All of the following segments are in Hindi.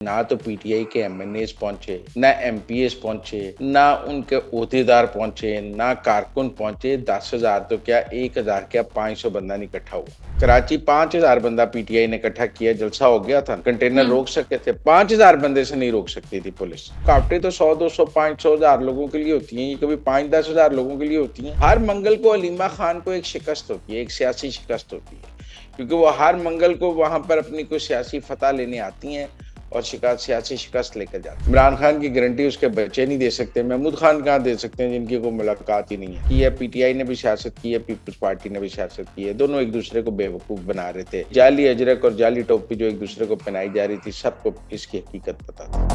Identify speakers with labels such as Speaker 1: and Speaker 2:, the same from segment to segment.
Speaker 1: ना तो पीटीआई के एमएनएस पहुंचे, ना एमपीएस पहुंचे, ना उनके ओहदेदार पहुंचे, ना कारकुन पहुंचे। 10,000 तो क्या, 1,000 क्या, 500 बंदा नहीं इकट्ठा हुआ। कराची 5,000 बंदा पीटीआई ने इकट्ठा किया, जलसा हो गया था। कंटेनर रोक सके थे, 5,000 बंदे से नहीं रोक सकती थी पुलिस। काफटे तो 100, 200, 500 हजार लोगों के लिए होती है, ये कभी 5-10 हजार लोगों के लिए होती है। हर मंगल को अलीमा खान को एक शिकस्त होती है, एक सियासी शिकस्त होती है, क्योंकि वो हर मंगल को वहां पर अपनी कोई सियासी फतह लेने आती हैं और सियासी शिकस्त लेकर जाते हैं। इमरान खान की गारंटी उसके बच्चे नहीं दे सकते, महमूद खान कहाँ दे सकते हैं जिनकी कोई मुलाकात ही नहीं है। की है पीटीआई ने भी सियासत की है, पीपल्स पार्टी ने भी सियासत की है। दोनों एक दूसरे को बेवकूफ बना रहे थे। जाली अजरक और जाली टोपी जो एक दूसरे को पहनाई जा रही थी, सबको इसकी हकीकत पता था।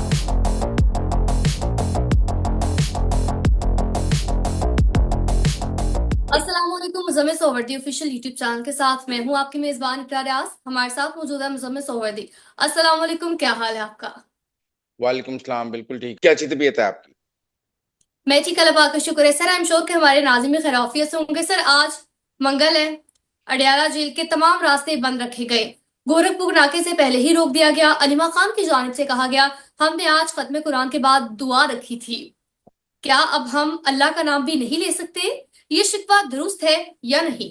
Speaker 2: अस्सलाम वालेकुम। मुज़म्मिल सोहवर्दी ऑफिशियल यूट्यूब चैनल के साथ मैं हूं आपकी मेजबान इकरार आस। हमारे साथ मौजूद है मुज़म्मिल सोहवर्दी। अस्सलाम वालेकुम, क्या हाल है आपका?
Speaker 1: वालेकुम सलाम, बिल्कुल ठीक। क्या अच्छी तबीयत है आपकी?
Speaker 2: मैं ठीक, अल्लाह पाक का शुक्र है सर। आई एम श्योर कि हमारे नाज़िम खैरियत से होंगे। सर आज मंगल है, अडयाला जेल के तमाम रास्ते बंद रखे गए, गोरखपुर नाके से पहले ही रोक दिया गया। अलीमा खान की जानिब से कहा गया हमने आज खत्म कुरान के बाद दुआ रखी थी, क्या अब हम अल्लाह का नाम भी नहीं ले सकते? ये शिकवा दुरुस्त है या नहीं?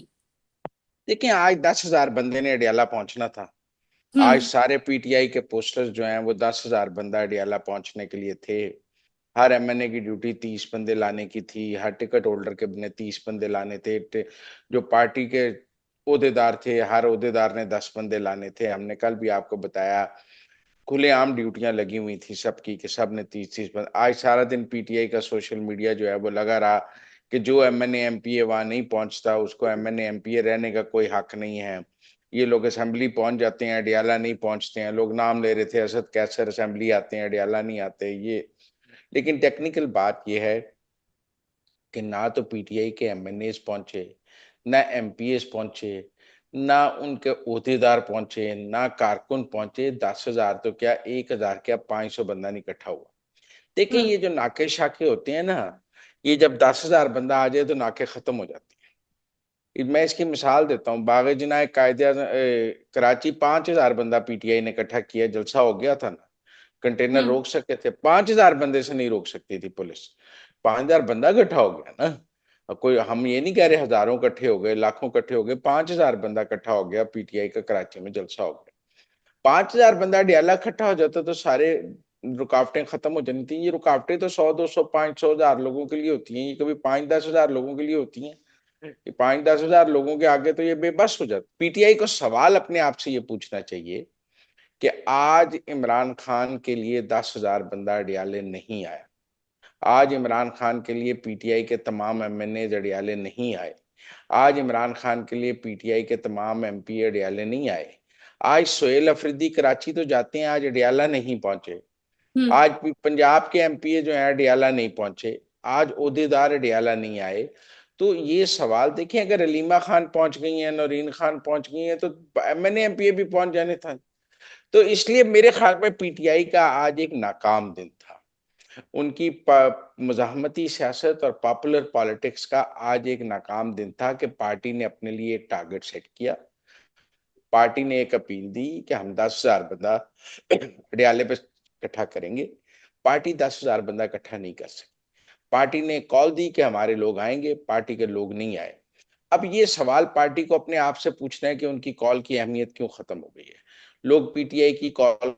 Speaker 1: देखिए, आज 10,000 बंदे ने अडियाला पहुंचना था। आज
Speaker 2: हम्म।
Speaker 1: सारे पीटीआई के पोस्टर्स जो हैं वो 10,000 बंदा अडियाला पहुंचने के लिए थे। हर एमएनए की ड्यूटी 30 बंदे लाने की थी, हर टिकट होल्डर के ने 30 बंदे लाने थे। जो पार्टी के ओहदेदार थे, हर ओहदेदार ने 10 बंदे लाने थे। हमने कल भी आपको बताया, खुलेआम ड्यूटियां लगी हुई थी सबकी, कि सब ने 30-30 बंदे। आज सारा दिन पीटीआई का सोशल मीडिया जो है वो लगा रहा कि जो एमएनए एमपीए वहां नहीं पहुंचता उसको एमएनए एमपीए रहने का कोई हक नहीं है। ये लोग असेंबली पहुंच जाते हैं, अडियाला नहीं पहुंचते हैं। लोग नाम ले रहे थे, असद कैसर असेंबली आते हैं, अडियाला नहीं आते ये। लेकिन टेक्निकल बात यह है कि ना तो पीटीआई के एमएनएस पहुंचे, ना एमपीएस पहुंचे, ना उनके ओहदेदार पहुंचे, ना कारकुन पहुंचे। 10,000 तो क्या, 1,000 क्या, 500 बंदा नहीं इकट्ठा हुआ। देखिए,
Speaker 2: हम्म।
Speaker 1: ये जो नाके शाके होते हैं ना, ये जब 10,000 बंदा आ जाए तो नाके खत्म हो जाते हैं। मैं इसकी मिसाल देता हूँ, बागे जिनाए कायदे कराची 5,000 बंदा पीटीआई ने इकट्ठा किया, जलसा हो गया था ना। कंटेनर
Speaker 2: हम्म।
Speaker 1: रोक सके थे, 5,000 बंदे से नहीं रोक सकती थी पुलिस। 5,000 बंदा इकट्ठा हो गया ना। अब कोई, हम ये नहीं कह रहे हजारों इकट्ठे हो गए, लाखों इकट्ठे हो गए, 5,000 बंदा इकट्ठा हो गया, पीटीआई का कराची में जलसा हो गया। 5,000 बंदा डियाला इकट्ठा हो जाता तो सारे रुकावटें खत्म हो जानी थी। ये रुकावटें तो 100, 200, 500 हजार लोगों के लिए होती हैं, ये कभी 5-10 हजार लोगों के लिए होती हैं। ये 5-10 हजार लोगों के आगे तो ये बेबस हो जाता। पीटीआई को सवाल अपने आप से ये पूछना चाहिए कि आज इमरान खान के लिए 10,000 बंदा अडियाले नहीं आया। आज इमरान खान के लिए पीटीआई के तमाम एमएनए अडियाले नहीं आए। आज इमरान खान के लिए पीटीआई के तमाम एमपी अडियाले नहीं आए। आज सोहेल अफरीदी कराची तो जाते हैं, आज अडियाला नहीं पहुंचे।
Speaker 2: हम्म।
Speaker 1: आज पंजाब के एमपीए जो है अडियाला नहीं पहुंचे। आज ओहदेदार अडियाला नहीं आए। तो ये सवाल देखिए, अगर अलीमा खान पहुंच गई हैं, नौरीन खान पहुंच गई हैं, तो एमएनए एमपीए भी पहुंच जाने था। तो इसलिए मेरे ख्याल में पीटीआई का आज एक नाकाम दिन था। उनकी मुजाहमती सियासत और पॉपुलर पॉलिटिक्स का आज एक नाकाम दिन था कि पार्टी ने अपने लिए एक टारगेट सेट किया। पार्टी ने एक अपील दी कि हम 10,000 बंदा अडियाले पे इकट्ठा करेंगे। पार्टी 10,000 बंदा इकट्ठा नहीं कर सकती। पार्टी ने कॉल दी कि हमारे लोग आएंगे, पार्टी के लोग नहीं आए। अब ये सवाल पार्टी को अपने आप से पूछना है कि उनकी कॉल की अहमियत क्यों खत्म हो गई है। लोग पीटीआई की कॉल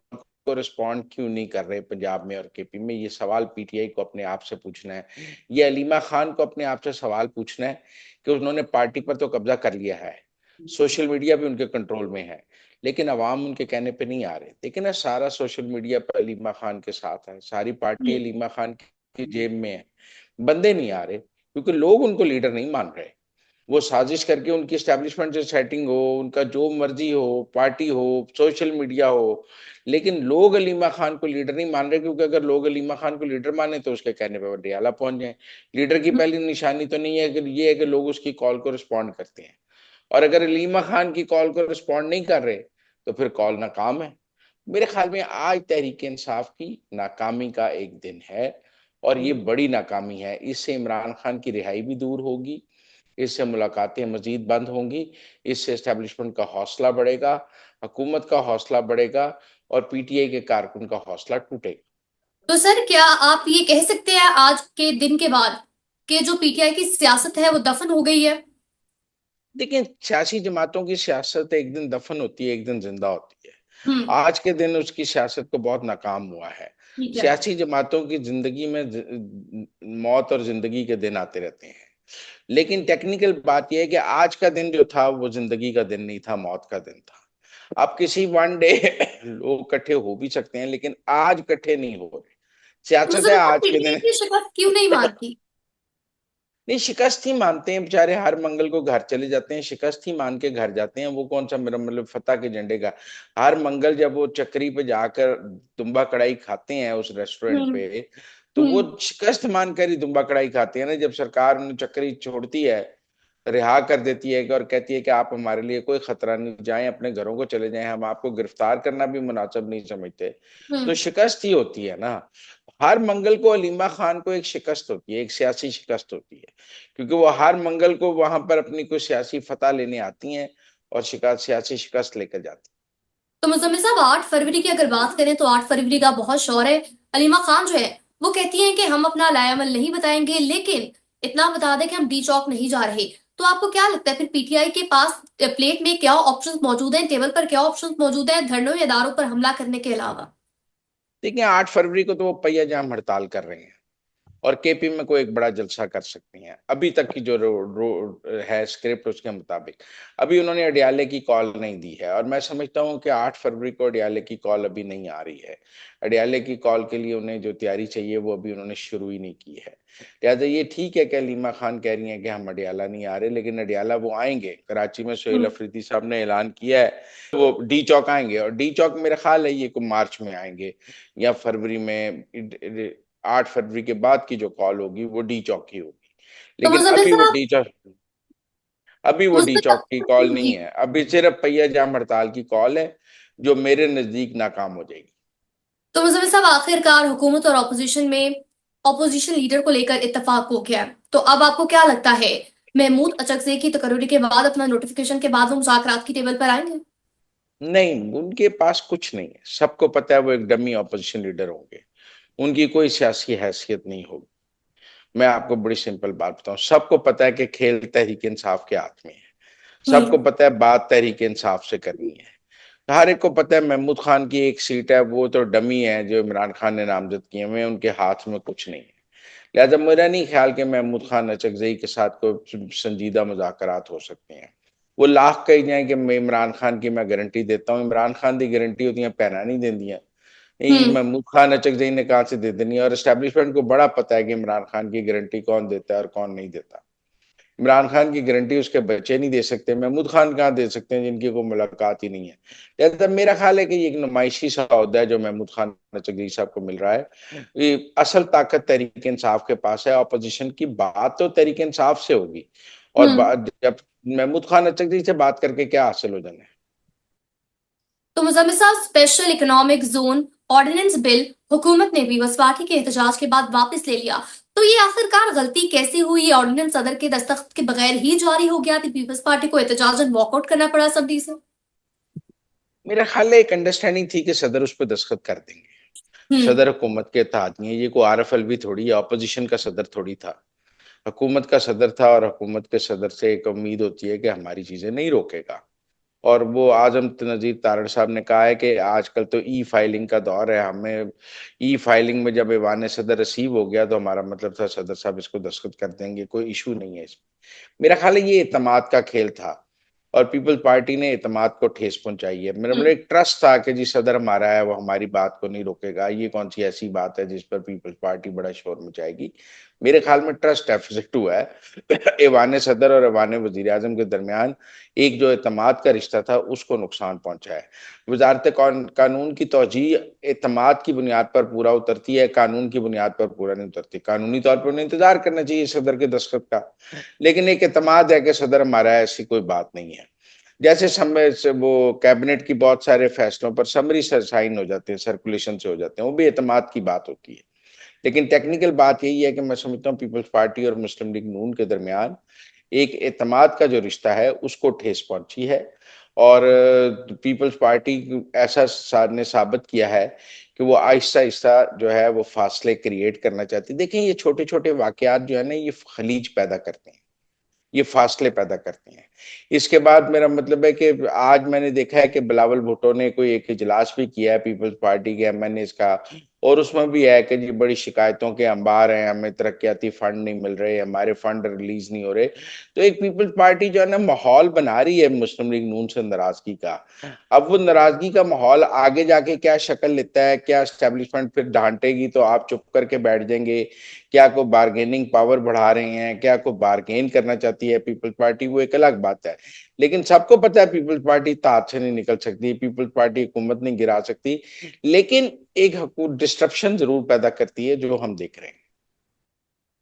Speaker 1: को रिस्पॉन्ड क्यों नहीं कर रहे पंजाब में और केपी में, ये सवाल पीटीआई को अपने आप से पूछना है। ये अलीमा खान को अपने आप से सवाल पूछना है कि उन्होंने पार्टी पर तो कब्जा कर लिया है, सोशल मीडिया भी उनके कंट्रोल में है, लेकिन अवाम उनके कहने पे नहीं आ रहे। देखिए ना, सारा सोशल मीडिया पर अलीमा खान के साथ है, सारी पार्टी
Speaker 2: हम्म।
Speaker 1: अलीमा खान की जेब में है। बंदे नहीं आ रहे क्योंकि लोग उनको लीडर नहीं मान रहे। वो साजिश करके उनकी एस्टेब्लिशमेंट से सेटिंग हो, उनका जो मर्जी हो, पार्टी हो, सोशल मीडिया हो, लेकिन लोग अलीमा खान को लीडर नहीं मान रहे, क्योंकि अगर लोग अलीमा खान को लीडर माने तो उसके कहने पर डडियाला पहुंच जाए। लीडर की पहली निशानी तो नहीं है कि ये है कि लोग उसकी कॉल को रिस्पॉन्ड करते हैं, और अगर अलीमा खान की कॉल को रिस्पॉन्ड नहीं कर रहे तो फिर कॉल नाकाम है। मेरे ख्याल में आज तहरीक इंसाफ की नाकामी का एक दिन है, और ये बड़ी नाकामी है। इससे इमरान खान की रिहाई भी दूर होगी, इससे मुलाकातें मजीद बंद होंगी, इससे एस्टेब्लिशमेंट का हौसला बढ़ेगा, हुकूमत का हौसला बढ़ेगा, और पीटीआई के कारकुन का हौसला टूटेगा।
Speaker 2: तो सर क्या आप ये कह सकते हैं आज के दिन के बाद कि जो पीटीआई की सियासत है वो दफन हो गई है?
Speaker 1: देखिए, सियासी जमातों की सियासत एक दिन दफन होती है, एक दिन जिंदा होती है।
Speaker 2: हम्म।
Speaker 1: आज के दिन उसकी सियासत को बहुत नाकाम हुआ है।
Speaker 2: ठीक है।
Speaker 1: सियासी जमातों की जिंदगी में मौत और जिंदगी के दिन आते रहते हैं। लेकिन टेक्निकल बात यह है कि आज का दिन जो था वो जिंदगी का दिन नहीं था, मौत का दिन था। अब किसी वन डे लोग इकट्ठे हो भी सकते हैं, लेकिन आज इकट्ठे नहीं हो रहे।
Speaker 2: तो
Speaker 1: सियासत है
Speaker 2: मुझे
Speaker 1: आज के
Speaker 2: पीटीआई
Speaker 1: दिन।
Speaker 2: की शिकस्त क्यों नहीं मानती?
Speaker 1: नहीं, शिकस्त ही मानते हैं बेचारे, हर मंगल को घर चले जाते हैं, शिकस्त ही मान के घर जाते हैं। वो कौन सा, मेरा मतलब फतह के झंडे का। हर मंगल जब वो चक्री पे जाकर दुम्बा कढ़ाई खाते हैं उस रेस्टोरेंट
Speaker 2: हम्म।
Speaker 1: पे, तो वो
Speaker 2: हम्म।
Speaker 1: शिकस्त मानकर ही दुम्बा कढ़ाई खाते हैं ना। जब सरकार उन्हें चक्री छोड़ती है, रिहा कर देती है और कहती है कि आप हमारे लिए कोई खतरा नहीं, जाएं अपने घरों को चले जाएं, हम आपको गिरफ्तार करना भी मुनासिब नहीं समझते, तो
Speaker 2: हम्म।
Speaker 1: शिकस्त ही होती है ना। हर मंगल को अलीमा खान को एक शिकस्त होती है, एक सियासी शिकस्त होती है, क्योंकि वो हर मंगल को वहां पर अपनी कोई सियासी फतह लेने आती हैं और सियासी शिकस्त लेकर जाती
Speaker 2: तो मुजम्मिल साहब 8 फरवरी की अगर बात करें तो 8 फरवरी का बहुत शोर है। अलीमा खान जो है वो कहती हैं कि हम अपना लायामल नहीं बताएंगे, लेकिन इतना बता दें कि हम डी चौक नहीं जा रहे। तो आपको क्या लगता है फिर पीटीआई के पास प्लेट में क्या ऑप्शंस मौजूद हैं, टेबल पर क्या ऑप्शंस मौजूद हैं धरनों या इदारों पर हमला करने के अलावा?
Speaker 1: है। देखिए, 8 फरवरी को तो वो पहिया जाम हड़ताल कर रहे हैं और केपी में कोई एक बड़ा जलसा कर सकती हैं। अभी तक की जो है स्क्रिप्ट, उसके मुताबिक अभी उन्होंने अडियाले की कॉल नहीं दी है, और मैं समझता हूं कि 8 फरवरी को अडियाले की कॉल अभी नहीं आ रही है। अडियाले की कॉल के लिए उन्हें जो तैयारी चाहिए वो अभी उन्होंने शुरू ही नहीं की है। लिहाजा ये ठीक है कि लीमा खान कह रही हैं कि हम अडियाला नहीं आ रहे, लेकिन अडियाला वो आएंगे। कराची में सोहेल
Speaker 2: हम्म।
Speaker 1: अफरीदी साहब ने ऐलान किया है वो डी चौक आएंगे, और डी चौक मेरा ख्याल है ये को मार्च में आएंगे या फरवरी में। 8 फरवरी के बाद की जो कॉल होगी वो डी चौक की होगी,
Speaker 2: तो
Speaker 1: लेकिन
Speaker 2: मुजम्मिल साहब,
Speaker 1: अभी वो डी चौक की कॉल
Speaker 2: जी।
Speaker 1: नहीं है, अभी सिर्फ पहिया जाम हड़ताल की कॉल है, जो मेरे नजदीक नाकाम हो जाएगी।
Speaker 2: तो मुजम्मिल साहब आखिरकार हुकूमत और ऑपोजिशन में ऑपोजिशन लीडर को लेकर इत्तेफाक हो गया है। तो अब आपको क्या लगता है महमूद अचकज़ई की तकर्री के बाद, अपना नोटिफिकेशन के बाद वो मुज़ाकरात की टेबल पर आएंगे?
Speaker 1: नहीं, उनके पास कुछ नहीं है, सबको पता है वो एक डमी ऑपोजिशन लीडर होंगे, उनकी कोई सियासी हैसियत नहीं होगी। मैं आपको बड़ी सिंपल बात बताऊं, सबको पता है कि खेल तहरीक इंसाफ के हाथ में है। सबको
Speaker 2: हम्म।
Speaker 1: पता है बात तहरीक इंसाफ से करनी है। हर एक को पता है महमूद खान की एक सीट है, वो तो डमी है जो इमरान खान ने नामजद किए हुए हैं, उनके हाथ में कुछ नहीं है। लिहाजा मेरा नहीं ख्याल कि महमूद खान अचकजई के साथ कोई संजीदा मुज़ाकरात हो सकते हैं। वो लाख कही जाए कि मैं इमरान खान की मैं गारंटी देता हूँ, इमरान खान की गारंटी होती है पैना नहीं देती है। नहीं,
Speaker 2: हम्म।
Speaker 1: महमूद खान अचकजई ने कहा से दे देनी है, और एस्टेब्लिशमेंट को बड़ा पता है कि इमरान खान की गारंटी कौन देता है और कौन नहीं देता। इमरान खान की गारंटी उसके बच्चे नहीं दे सकते, महमूद खान कहाँ दे सकते हैं जिनकी कोई मुलाकात ही नहीं है। लिहाजा मेरा ख्याल है कि ये एक नुमाइशी सा ओहदा है जो महमूद खान नचगरी साहब को मिल रहा है। ये असल ताकत तहरीक इंसाफ के पास है। ऑपोजिशन की बात तो तहरीक इंसाफ से होगी, और
Speaker 2: हम्म।
Speaker 1: जब महमूद खान नचगरी से बात करके क्या हासिल हो जाना है।
Speaker 2: तो मुजम्मिल साहब special economic zone ordinance bill हुकूमत ने भी वफाकी के एहतजाज के बाद वापस ले लिया। तो ये आखिरकार गलती कैसे हुई? ये ऑर्डिनेंस सदर के दस्तखत के बगैर ही जारी हो गया, थी पीपल्स पार्टी को एहतजाजन वॉकआउट करना पड़ा असम्बली से?
Speaker 1: मेरा ख्याल है एक अंडरस्टैंडिंग थी कि सदर उस पर दस्तखत कर देंगे।
Speaker 2: हम्म।
Speaker 1: सदर हुकूमत के तहत नहीं है, ये कोई आरफ अलवी थोड़ी है, ऑपोजिशन का सदर थोड़ी था, हुकूमत का सदर था। और हुकूमत के सदर से एक उम्मीद होती है कि हमारी चीजें नहीं रोकेगा। और वो आजम नजीर तारड़ साहब ने कहा है कि आजकल तो ई फाइलिंग का दौर है, हमें ई फाइलिंग में जब ऐवान सदर रिसीव हो गया तो हमारा मतलब था सदर साहब इसको दस्तखत कर देंगे, कोई इशू नहीं है इसमें। मेरा ख्याल है ये एतमाद का खेल था, और पीपल्स पार्टी ने एतमाद को ठेस पहुंचाई है। मेरा मतलब एक ट्रस्ट था कि जी सदर हमारा है, वो हमारी बात को नहीं रोकेगा। ये कौन सी ऐसी बात है जिस पर पीपल्स पार्टी बड़ा शोर मचाएगी। मेरे ख्याल में ट्रस्ट डेफिसिट हुआ है ऐवान सदर और ऐवान वजीर आजम के दरमियान। एक जो एतमाद का रिश्ता था उसको नुकसान पहुंचा है। वजारत कानून की तोजी एतमाद की बुनियाद पर पूरा उतरती है, कानून की बुनियाद पर पूरा नहीं उतरती। कानूनी तौर पर उन्हें इंतजार करना चाहिए सदर के दस्तखत का, लेकिन एक एतमाद है कि सदर हमारा है, ऐसी कोई बात नहीं है। जैसे समय से वो कैबिनेट की बहुत सारे फैसलों पर समरी से साइन हो जाते हैं, सर्कुलेशन से हो जाते हैं, वो भी एतमाद की बात होती है। लेकिन टेक्निकल बात यही है कि मैं समझता हूँ पीपल्स पार्टी और मुस्लिम लीग नून के दरमियान एक एतमाद का जो रिश्ता है उसको ठेस पहुंची है। और पीपल्स पार्टी ने साबित किया है कि वो आहिस्ता आहिस्ता जो है वो फासले क्रिएट करना चाहती है। देखें, ये छोटे छोटे वाकयात जो है ना, ये खलीज पैदा करते हैं, ये फासले पैदा करते हैं। इसके बाद मेरा मतलब है कि आज मैंने देखा है कि बिलावल भुट्टो ने कोई एक इजलास भी किया है पीपल्स पार्टी के एमएनएस का, और उसमें भी है कि जी बड़ी शिकायतों के अंबार हैं, हमें तरक्याती फंड नहीं मिल रहे, हमारे फंड रिलीज नहीं हो रहे। तो एक पीपल्स पार्टी जो है ना माहौल बना रही है मुस्लिम लीग नून से नाराजगी का। अब वो नाराजगी का माहौल आगे जाके क्या शक्ल लेता है, क्या एस्टेब्लिशमेंट फिर डांटेगी तो आप चुप करके बैठ जाएंगे, क्या कोई बार्गेनिंग पावर बढ़ा रहे हैं, क्या कोई बार्गेन करना चाहती है पीपल्स पार्टी, वो एक अलग बात है। लेकिन सबको पता है पीपल्स पार्टी ताज से नहीं निकल सकती, पीपल्स पार्टी हुकूमत नहीं गिरा सकती, लेकिन एक डिस्ट्रप्शन जरूर पैदा करती है जो हम देख रहे हैं।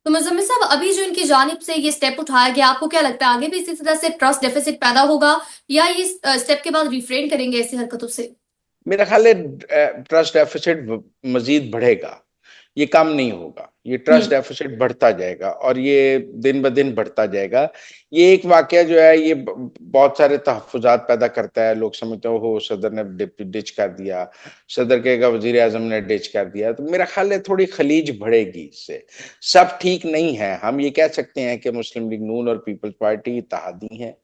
Speaker 2: तो मुजम्मिल साहब, अभी जो इनकी जानिब से ये स्टेप उठाया गया, आपको क्या लगता है आगे भी इसी तरह से ट्रस्ट डेफिसिट पैदा होगा, या ये स्टेप के बाद रिफ्रेन करेंगे ऐसी हरकतों से?
Speaker 1: मेरा ख्याल है ट्रस्ट डेफिसिट मजीद बढ़ेगा, ये कम नहीं होगा, ये ट्रस्ट
Speaker 2: हम्म।
Speaker 1: डेफिसिट बढ़ता जाएगा और ये दिन ब दिन बढ़ता जाएगा। ये एक वाकया जो है ये बहुत सारे तहफुजात पैदा करता है। लोग समझते हो सदर ने डिच कर दिया, सदर कहेगा वजीर आजम ने डिच कर दिया, तो मेरा ख्याल है थोड़ी खलीज बढ़ेगी इससे। सब ठीक नहीं है, हम ये कह सकते हैं कि मुस्लिम लीग नून और पीपल्स पार्टी इत्तेहादी हैं,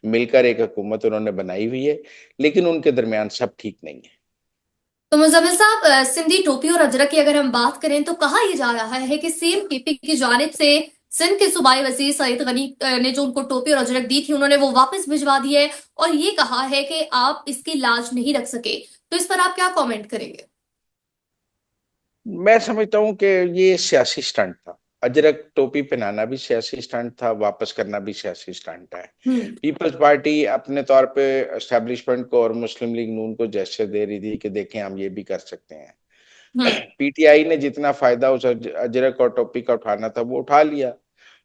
Speaker 1: मिलकर एक हुकूमत उन्होंने बनाई हुई है, लेकिन उनके दरमियान सब ठीक नहीं है।
Speaker 2: तो मुजम्मिल साहब, सिंधी टोपी और अजरक की अगर हम बात करें तो कहा यह जा रहा है कि सीएम केपी की जानिब से सिंध के सूबाई वजीर सईद गनी ने जो उनको टोपी और अजरक दी थी, उन्होंने वो वापस भिजवा दी है और ये कहा है कि आप इसकी लाज नहीं रख सके। तो इस पर आप क्या कमेंट करेंगे?
Speaker 1: मैं समझता हूँ कि ये सियासी स्टंट था। अजरक टोपी पहनाना भी सियासी स्टंट था, वापस करना भी सियासी स्टंट है।
Speaker 2: हम्म।
Speaker 1: पीपल्स पार्टी अपने तौर पे एस्टेब्लिशमेंट को और मुस्लिम लीग नून को जेस्चर दे रही थी कि देखें हम ये भी कर सकते हैं।
Speaker 2: हम्म।
Speaker 1: पीटीआई ने जितना फायदा उस अजरक और टोपी का उठाना था वो उठा लिया।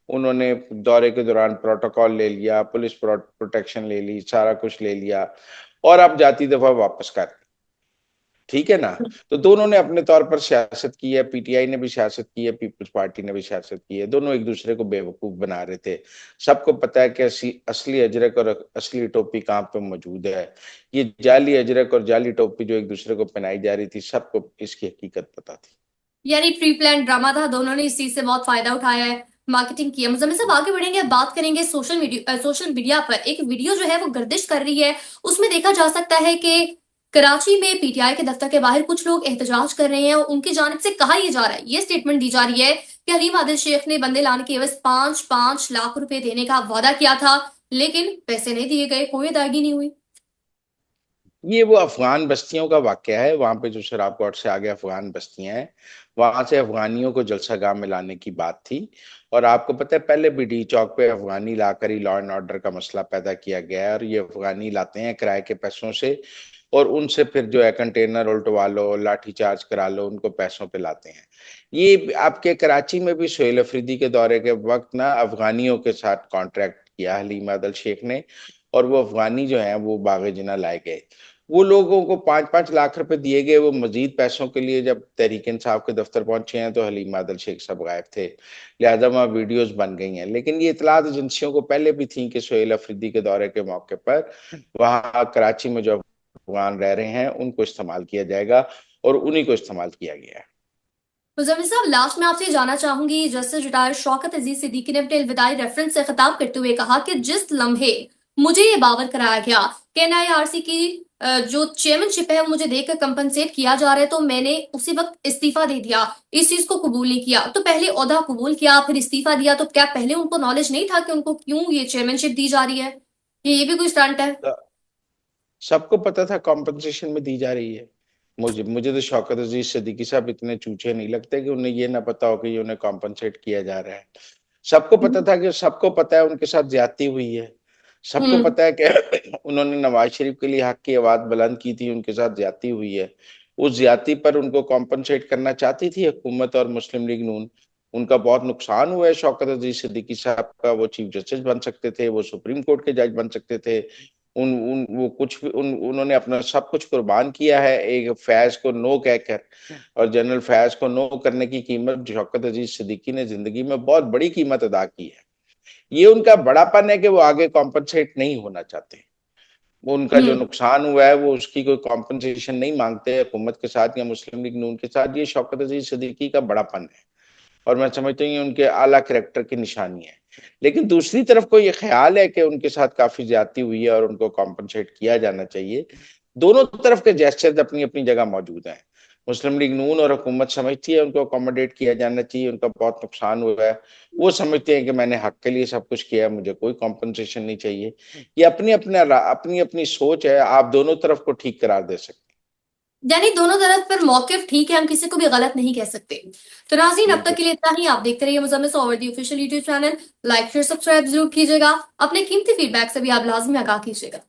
Speaker 1: उन्होंने दौरे के दौरान प्रोटोकॉल ले लिया, पुलिस प्रोटेक्शन ले ली, सारा कुछ ले लिया, और अब जाती दफा वापस कर दी। ठीक है ना। तो दोनों ने अपने तौर पर सियासत की है, पीटीआई ने भी सियासत की है, पीपल्स पार्टी ने भी सियासत की है, दोनों एक दूसरे को बेवकूफ बना रहे थे। सबको पता है कि असली अजरक और असली टोपी कहाँ पे मौजूद है। ये जाली अजरक और जाली टोपी जो एक दूसरे को पहनाई जा रही थी, सबको इसकी हकीकत पता थी।
Speaker 2: यानी प्री प्लान ड्रामा था, दोनों ने इस चीज से बहुत फायदा उठाया है, मार्केटिंग की है। मुजम्मिल साहब, आगे बढ़ेंगे, अब बात करेंगे सोशल मीडिया पर एक वीडियो जो है वो गर्दिश कर रही है। उसमें देखा जा सकता है कि कराची में पीटीआई के दफ्तर के बाहर कुछ लोग एहतजाज कर रहे हैं और उनकी जानिब से कहा यह जा रहा है, ये स्टेटमेंट दी जा रही है कि हलीम आदिल शेख ने बंदे लाने के एवज 5-5 लाख रुपए देने का वादा किया था, लेकिन पैसे नहीं दिए गए, कोई अदायगी नहीं हुई।
Speaker 1: ये वो अफगान बस्तियों का वाकया है, वहां पे जो शराब कोर्ट से आगे अफगान बस्तियां हैं, वहां से अफगानियों को जलसा गाह में लाने की बात थी। और आपको पता है पहले भी डी चौक पे अफगानी लाकर ही लॉ एंड ऑर्डर का मसला पैदा किया गया है, और ये अफगानी लाते हैं किराए के पैसों से, और उनसे फिर जो है कंटेनर उल्टवा लो, लाठी चार्ज करा लो, उनको पैसों पे लाते हैं। ये आपके कराची में भी सोहेल अफरीदी के दौरे के वक्त ना अफगानियों के साथ कॉन्ट्रैक्ट किया हलीम आदल शेख ने, और वो अफगानी जो है वो बागे जिना लाए गए। वो लोगों को 5-5 लाख रुपए दिए गए, वो मजीद पैसों के लिए जब तहरीक इंसाफ के दफ्तर पहुंचे हैं तो हलीम आदल शेख साहब गायब थे, लिहाजा वहां वीडियोस बन गई हैं। लेकिन ये इतलात एजेंसियों को पहले भी थी कि सोहेल अफरीदी के दौरे के मौके पर वहां कराची में जो अफगान रह रहे हैं उनको इस्तेमाल किया जाएगा, और उन्हीं को इस्तेमाल किया गया है।
Speaker 2: मुजम्मिल साहब, लास्ट में आपसे जानना चाहूंगी, जस्टिस रिटायर्ड शौकत अजीज सिद्दीकी ने अपने अलविदाई रेफरेंस से खिताब करते हुए कहा कि जिस लम्हे मुझे ये बावर कराया गया कि एनआईआरसी की जो चेयरमैनशिप है वो मुझे देकर कंपनसेट किया जा रहा है, तो मैंने उसी वक्त इस्तीफा दे दिया, इस चीज को कबूल नहीं किया। तो पहले ओहदा कबूल किया फिर इस्तीफा दिया, तो क्या पहले उनको नॉलेज नहीं था कि उनको क्यों ये चेयरमैनशिप दी जा रही है? ये भी कोई स्टंट है?
Speaker 1: तो सबको पता था कॉम्पनसेशन में दी जा रही है। मुझे मुझे तो शौकत अजीज सिद्दीकी साहब इतने चूचे नहीं लगते कि उन्हें ये ना पता हो कि ये उन्हें कॉम्पनसेट किया जा रहा है। सबको पता था कि सबको पता है उनके साथ ज्यादती हुई है। सबको
Speaker 2: हम्म।
Speaker 1: पता है कि उन्होंने नवाज शरीफ के लिए हक की आवाज बुलंद की थी, उनके साथ ज्यादती हुई है। उस ज्यादती पर उनको कॉम्पनसेट करना चाहती थी हुकूमत और मुस्लिम लीग नून। उनका बहुत नुकसान हुआ है शौकत अजीज सिद्दीकी साहब का। वो चीफ जस्टिस बन सकते थे, वो सुप्रीम कोर्ट के जज बन सकते थे। उन उन वो कुछ भी उन्होंने अपना सब कुछ कुर्बान किया है एक फैज को नो कहकर। और जनरल फैज को नो करने की कीमत शौकत अजीज सिद्दीकी ने जिंदगी में बहुत बड़ी कीमत अदा की है। ये उनका बड़ापन है कि वो आगे कॉम्पनसेट नहीं होना चाहते। वो उनका जो
Speaker 2: हम्म।
Speaker 1: नुकसान हुआ है वो उसकी कोई कॉम्पनसेशन नहीं मांगते हुकूमत के साथ या मुस्लिम लीग नून के साथ। ये शौकत अजीज सिद्दीकी का बड़ापन है और मैं समझता हूँ ये उनके आला कैरेक्टर की निशानी है। लेकिन दूसरी तरफ को ये ख्याल है कि उनके साथ काफी ज्यादती हुई है और उनको कॉम्पनसेट किया जाना चाहिए। दोनों तरफ के जेस्चर्स अपनी अपनी जगह मौजूद हैं। मुस्लिम लीग नून और हुकूमत समझती है उनको अकोमोडेट किया जाना चाहिए, उनका बहुत नुकसान हुआ है। वो समझते हैं कि मैंने हक के लिए सब कुछ किया, मुझे कोई कॉम्पनसेशन नहीं चाहिए। ये अपनी अपनी सोच है, आप दोनों तरफ को ठीक करार दे सकते
Speaker 2: यानी दोनों तरफ पर मौकिफ ठीक है, हम किसी को भी गलत नहीं कह सकते। तो नाज़रीन,
Speaker 1: हैं।
Speaker 2: अब तक
Speaker 1: बिल्कुल।
Speaker 2: के लिए इतना ही। आप देखते रहिए मुज़म्मिल ओवरदी official YouTube channel. Like share subscribe जरूर कीजिएगा। अपने कीमती फीडबैक से भी आप लाजमी आगाह कीजिएगा।